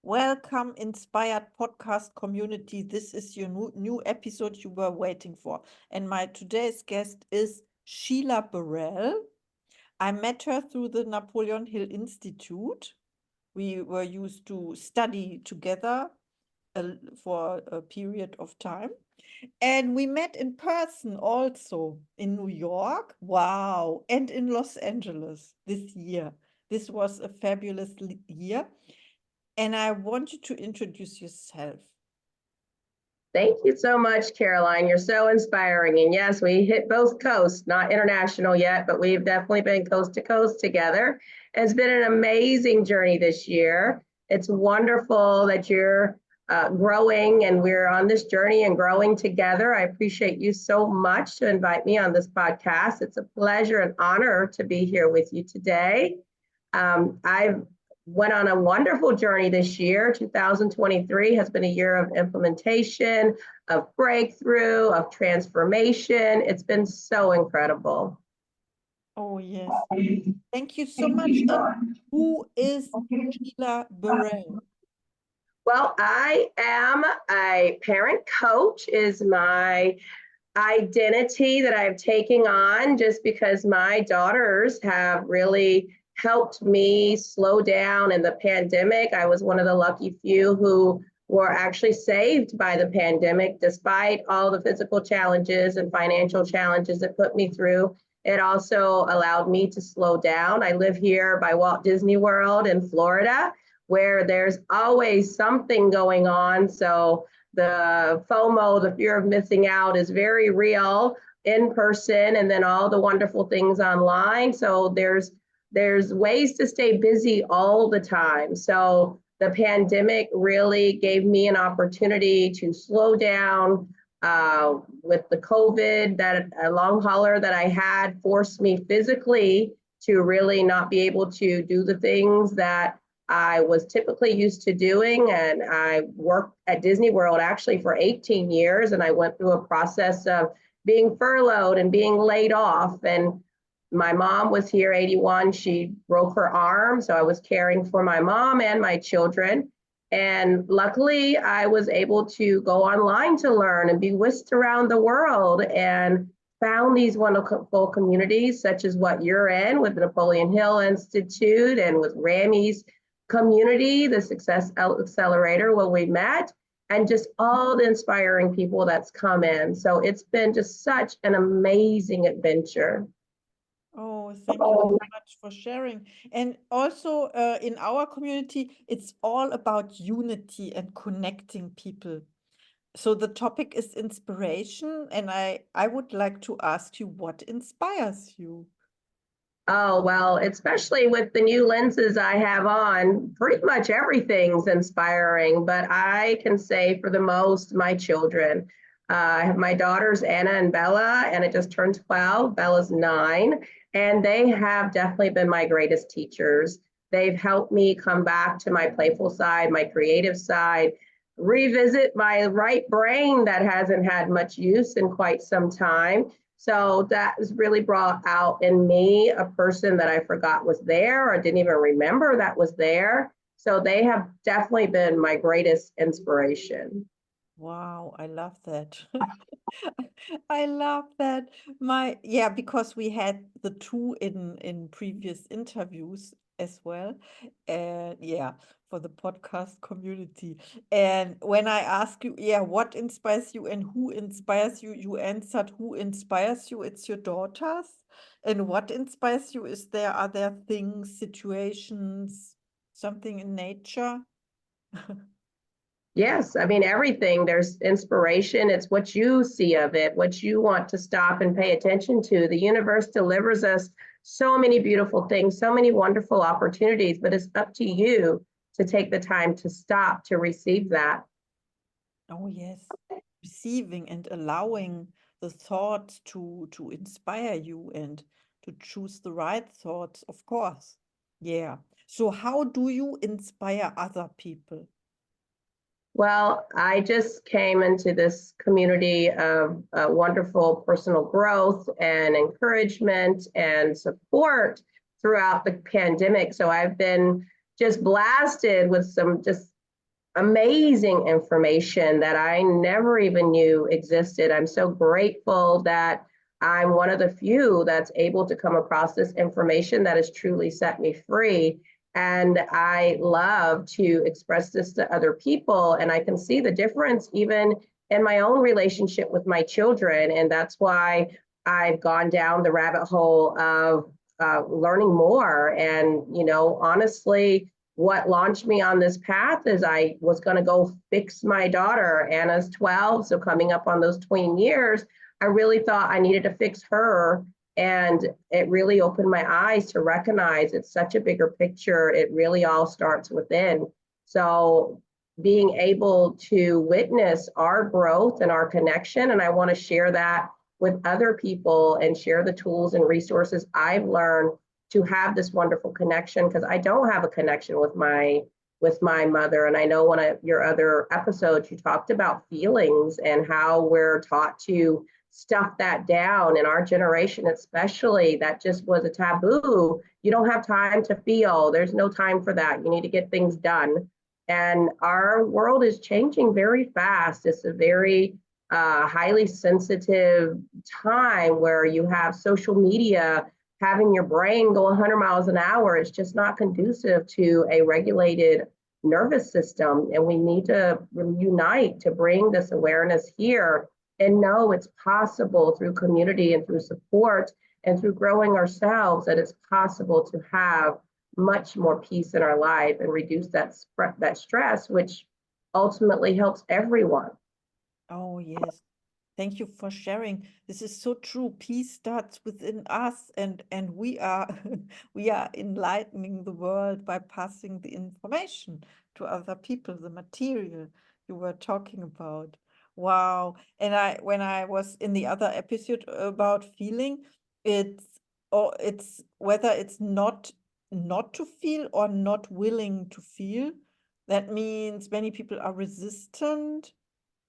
Welcome, inspired podcast community. This is your new episode you were waiting for. And my today's guest is Sheila Burrell. I met her through the Napoleon Hill Institute. We were used to study together for a period of time. And we met in person also in New York. Wow. And in Los Angeles this year. This was a fabulous year. And I want you to introduce yourself. Thank you so much, Caroline. You're so inspiring. And yes, we hit both coasts, not international yet, but we've definitely been coast to coast together. It's been an amazing journey this year. It's wonderful that you're growing and we're on this journey and growing together. I appreciate you so much to invite me on this podcast. It's a pleasure and honor to be here with you today. I've went on a wonderful journey this year. 2023 has been a year of implementation, of breakthrough, of transformation. It's been so incredible. Oh, yes. Thank you so much. And who is Sheila Burrell? Well, I am a parent coach is my identity that I've taken on just because my daughters have really helped me slow down in the pandemic. I was one of the lucky few who were actually saved by the pandemic, despite all the physical challenges and financial challenges it put me through. It also allowed me to slow down. I live here by Walt Disney World in Florida, where there's always something going on. So the FOMO, the fear of missing out, is very real in person, and then all the wonderful things online. So there's ways to stay busy all the time. So the pandemic really gave me an opportunity to slow down. With the COVID, that a long hauler that I had forced me physically to really not be able to do the things that I was typically used to doing. And I worked at Disney World actually for 18 years. And I went through a process of being furloughed and being laid off. And my mom was here, 81. She broke her arm. So I was caring for my mom and my children. And luckily, I was able to go online to learn and be whisked around the world and found these wonderful communities, such as what you're in with the Napoleon Hill Institute and with Rami's community, the Success Accelerator, where we met, and just all the inspiring people that's come in. So it's been just such an amazing adventure. Oh, thank you so much for sharing. And also in our community, it's all about unity and connecting people. So the topic is inspiration, and I would like to ask you, what inspires you? Oh, well, especially with the new lenses I have on, pretty much everything's inspiring, but I can say for the most, my children. I have my daughters, Anna and Bella, and it just turned 12. Bella's 9, and they have definitely been my greatest teachers. They've helped me come back to my playful side, my creative side, revisit my right brain that hasn't had much use in quite some time. So that has really brought out in me a person that I forgot was there or didn't even remember that was there. So they have definitely been my greatest inspiration. Wow, I love that. I love that. Yeah, because we had the two in previous interviews as well. And yeah, for the podcast community. And when I ask you, yeah, what inspires you and who inspires you, you answered who inspires you, it's your daughters. And what inspires you, are there things, situations, something in nature? Yes, I mean, everything, there's inspiration. It's what you see of it, what you want to stop and pay attention to. The universe delivers us so many beautiful things, so many wonderful opportunities, but it's up to you to take the time to stop to receive that. Oh, yes. Receiving and allowing the thoughts to inspire you and to choose the right thoughts, of course. Yeah. So how do you inspire other people? Well, I just came into this community of wonderful personal growth and encouragement and support throughout the pandemic. So I've been just blasted with some just amazing information that I never even knew existed. I'm so grateful that I'm one of the few that's able to come across this information that has truly set me free. And I love to express this to other people. And I can see the difference even in my own relationship with my children. And that's why I've gone down the rabbit hole of learning more. And, honestly, what launched me on this path is I was going to go fix my daughter. Anna's 12, so coming up on those tween years, I really thought I needed to fix her. And it really opened my eyes to recognize it's such a bigger picture. It really all starts within. So being able to witness our growth and our connection, and I want to share that with other people and share the tools and resources I've learned to have this wonderful connection, because I don't have a connection with my mother. And I know one of your other episodes, you talked about feelings and how we're taught to stuff that down. In our generation, especially, that just was a taboo. You don't have time to feel. There's no time for that. You need to get things done. And our world is changing very fast. It's a very highly sensitive time where you have social media having your brain go 100 miles an hour. It's just not conducive to a regulated nervous system. And we need to unite to bring this awareness here and know it's possible through community and through support and through growing ourselves, that it's possible to have much more peace in our life and reduce that stress, which ultimately helps everyone. Oh, yes. Thank you for sharing. This is so true. Peace starts within us, and we are we are enlightening the world by passing the information to other people, the material you were talking about. Wow. And when I was in the other episode about feeling, it's it's whether it's not to feel or not willing to feel. That means many people are resistant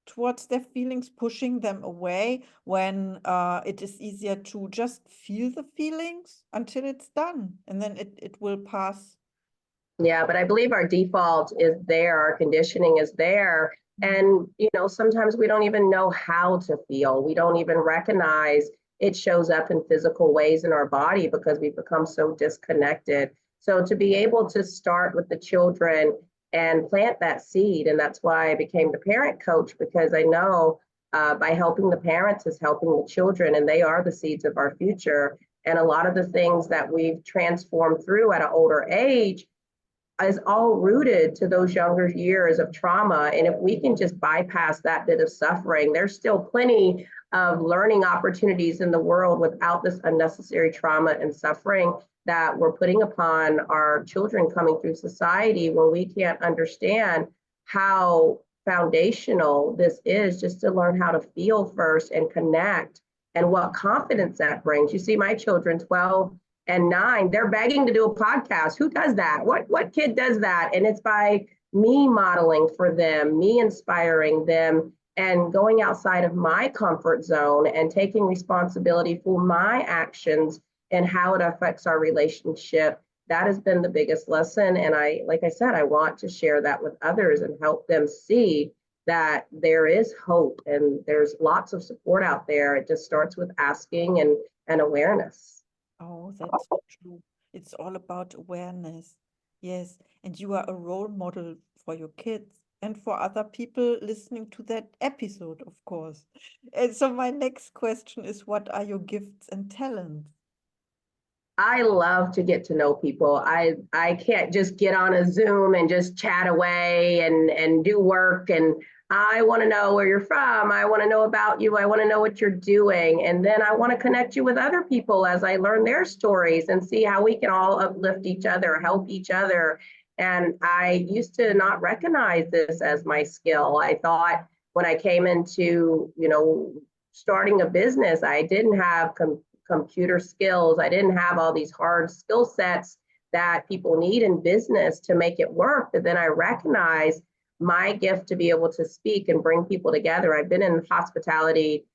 towards their feelings, pushing them away when it is easier to just feel the feelings until it's done, and then it will pass. Yeah, but I believe our default is there, our conditioning is there. And, sometimes we don't even know how to feel. We don't even recognize it shows up in physical ways in our body because we've become so disconnected. So to be able to start with the children and plant that seed, and that's why I became the parent coach, because I know by helping the parents is helping the children, and they are the seeds of our future. And a lot of the things that we've transformed through at an older age is all rooted to those younger years of trauma. And if we can just bypass that bit of suffering, there's still plenty of learning opportunities in the world without this unnecessary trauma and suffering that we're putting upon our children coming through society, when we can't understand how foundational this is, just to learn how to feel first and connect, and what confidence that brings. You see, my children, 12 and 9, they're begging to do a podcast. Who does that? What kid does that? And it's by me modeling for them, me inspiring them, and going outside of my comfort zone and taking responsibility for my actions and how it affects our relationship. That has been the biggest lesson. And like I said, I want to share that with others and help them see that there is hope and there's lots of support out there. It just starts with asking and awareness. Oh, that's so true. It's all about awareness. Yes. And you are a role model for your kids and for other people listening to that episode, of course. And so my next question is, what are your gifts and talents? I love to get to know people. I can't just get on a Zoom and just chat away and do work. And I want to know where you're from. I want to know about you. I want to know what you're doing. And then I want to connect you with other people as I learn their stories and see how we can all uplift each other, help each other. And I used to not recognize this as my skill. I thought when I came into, starting a business, I didn't have computer skills. I didn't have all these hard skill sets that people need in business to make it work. But then I recognized my gift to be able to speak and bring people together. I've been in the hospitality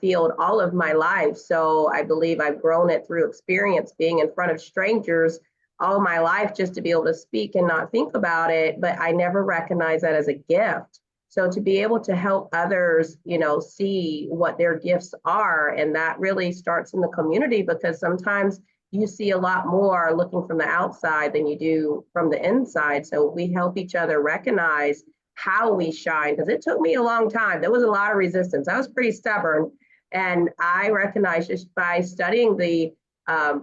field all of my life. So I believe I've grown it through experience being in front of strangers all my life just to be able to speak and not think about it, but I never recognized that as a gift. So to be able to help others, see what their gifts are, and that really starts in the community, because sometimes you see a lot more looking from the outside than you do from the inside. So we help each other recognize how we shine, because it took me a long time. There was a lot of resistance. I was pretty stubborn. And I recognized just by studying the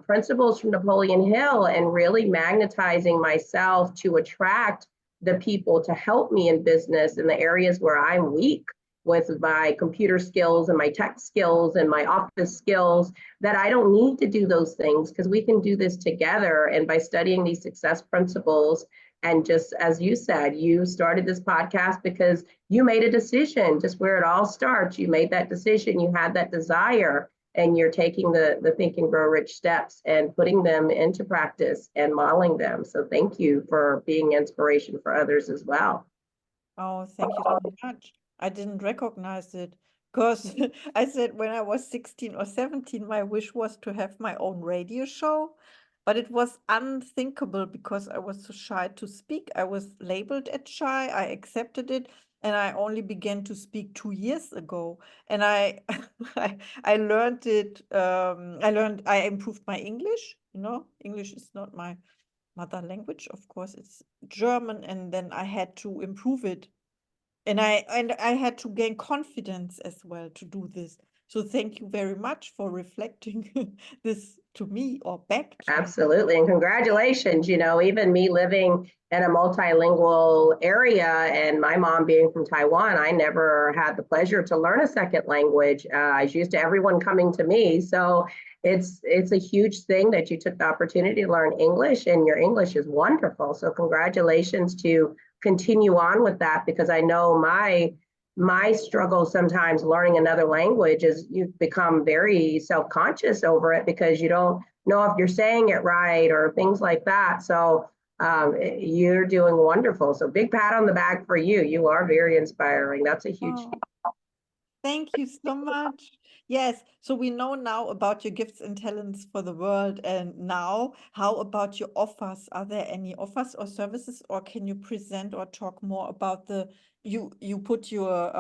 principles from Napoleon Hill and really magnetizing myself to attract the people to help me in business in the areas where I'm weak with my computer skills and my tech skills and my office skills, that I don't need to do those things, because we can do this together. And by studying these success principles, and just as you said, you started this podcast because you made a decision, just where it all starts. You made that decision, you had that desire, and you're taking the Think and Grow Rich steps and putting them into practice and modeling them. So thank you for being inspiration for others as well. Oh, thank you so much. I didn't recognize it because I said when I was 16 or 17, my wish was to have my own radio show, but it was unthinkable because I was so shy to speak. I was labeled as shy. I accepted it, and I only began to speak 2 years ago. And I, I learned it. I improved my English. English is not my mother language. Of course, it's German, and then I had to improve it. And I had to gain confidence as well to do this. So thank you very much for reflecting this to me or back to me. Absolutely. And congratulations. Even me living in a multilingual area and my mom being from Taiwan, I never had the pleasure to learn a second language. I was used to everyone coming to me. So it's a huge thing that you took the opportunity to learn English, and your English is wonderful. So congratulations to continue on with that, because I know my struggle sometimes learning another language is you become very self-conscious over it because you don't know if you're saying it right or things like that. So you're doing wonderful. So big pat on the back for you. You are very inspiring. That's a huge thing. Thank you so much. Yes, so we know now about your gifts and talents for the world. And now, how about your offers? Are there any offers or services, or can you present or talk more about you put your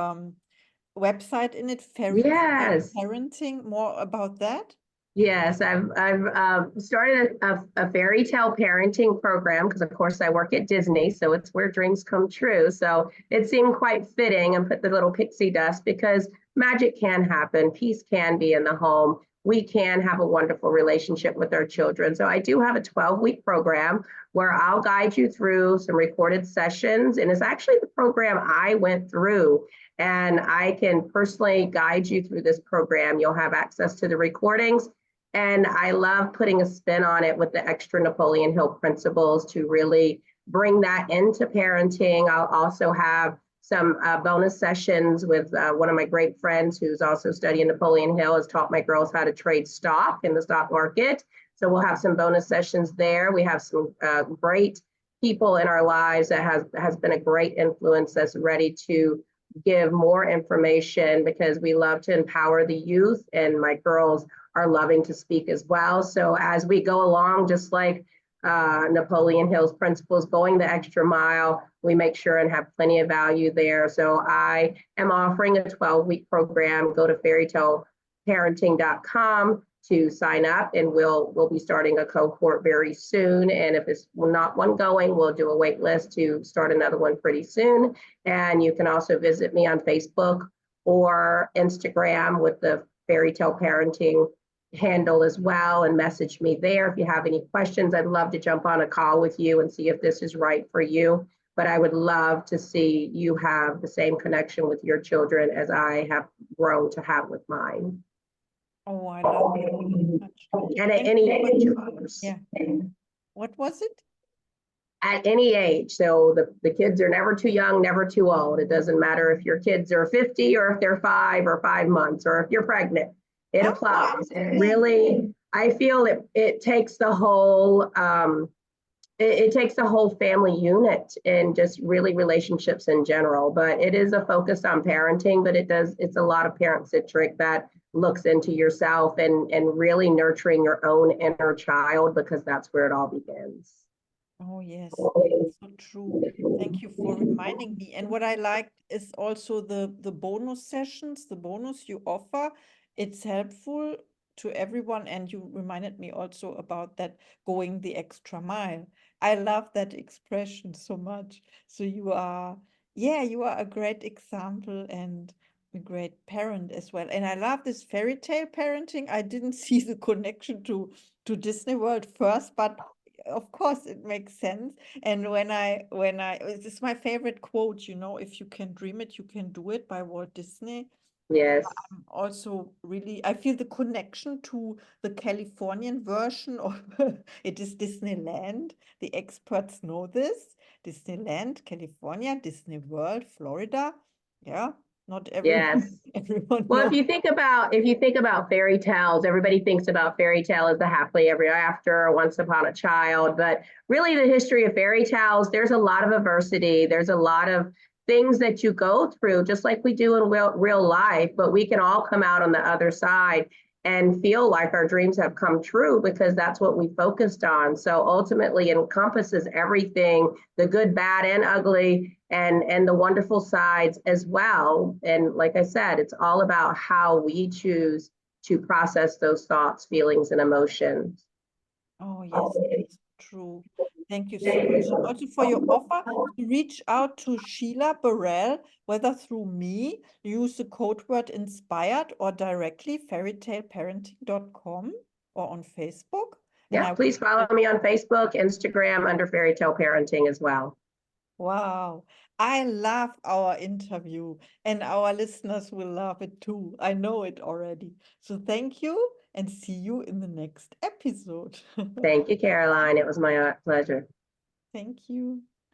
website in it, Fairy Tale Yes. Parenting, more about that? Yes, I've started a fairy tale parenting program because, of course, I work at Disney, so it's where dreams come true. So it seemed quite fitting and put the little pixie dust, because magic can happen, peace can be in the home. We can have a wonderful relationship with our children. So I do have a 12-week program where I'll guide you through some recorded sessions, and it's actually the program I went through. And I can personally guide you through this program. You'll have access to the recordings. And I love putting a spin on it with the extra Napoleon Hill principles to really bring that into parenting. I'll also have some bonus sessions with one of my great friends who's also studying Napoleon Hill, has taught my girls how to trade stock in the stock market. So we'll have some bonus sessions there. We have some great people in our lives that has been a great influence that's ready to give more information, because we love to empower the youth, and my girls are loving to speak as well. So as we go along, just like Napoleon Hill's principles, going the extra mile, we make sure and have plenty of value there. So I am offering a 12-week program. Go to fairytaleparenting.com to sign up, and we'll be starting a cohort very soon. And if it's not one going, we'll do a wait list to start another one pretty soon. And you can also visit me on Facebook or Instagram with the Fairy Tale Parenting handle as well, and message me there if you have any questions. I'd love to jump on a call with you and see if this is right for you. But I would love to see you have the same connection with your children as I have grown to have with mine. Oh, I love it so much. And at Thank any you age. Yeah. What was it? At any age. So the kids are never too young, never too old. It doesn't matter if your kids are 50 or if they're 5 or 5 months, or if you're pregnant. It applies. And really, I feel it takes the whole it takes a whole family unit and just really relationships in general. But it is a focus on parenting, but it's a lot of parent centric that looks into yourself and really nurturing your own inner child, because that's where it all begins. Oh, yes, that's so true. Thank you for reminding me. And what I liked is also the bonus sessions, the bonus you offer. It's helpful to everyone. And you reminded me also about that going the extra mile. I love that expression so much. So you are a great example and a great parent as well. And I love this fairy tale parenting. I didn't see the connection to Disney World first, but of course it makes sense. And when I this is my favorite quote, if you can dream it, you can do it, by Walt Disney. Yes. Also really, I feel the connection to the Californian version of it is Disneyland. The experts know this. Disneyland, California, Disney World, Florida. Yeah, not Yes. everyone Well, knows. if you think about fairy tales, everybody thinks about fairy tale as the happily ever after, or once upon a child. But really, the history of fairy tales, there's a lot of adversity. There's a lot of things that you go through, just like we do in real life. But we can all come out on the other side and feel like our dreams have come true, because that's what we focused on. So ultimately, it encompasses everything, the good, bad, and ugly, and the wonderful sides as well. And like I said, it's all about how we choose to process those thoughts, feelings, and emotions. Oh, yes, that's true. Thank you so much. And also for your offer to reach out to Sheila Burrell, whether through me, use the code word inspired, or directly fairytaleparenting.com or on Facebook. And Yeah, please follow me on Facebook, Instagram under Fairy Tale Parenting as well. Wow, I love our interview, and our listeners will love it too. I know it already. So thank you, and see you in the next episode. Thank you, Caroline. It was my pleasure. Thank you.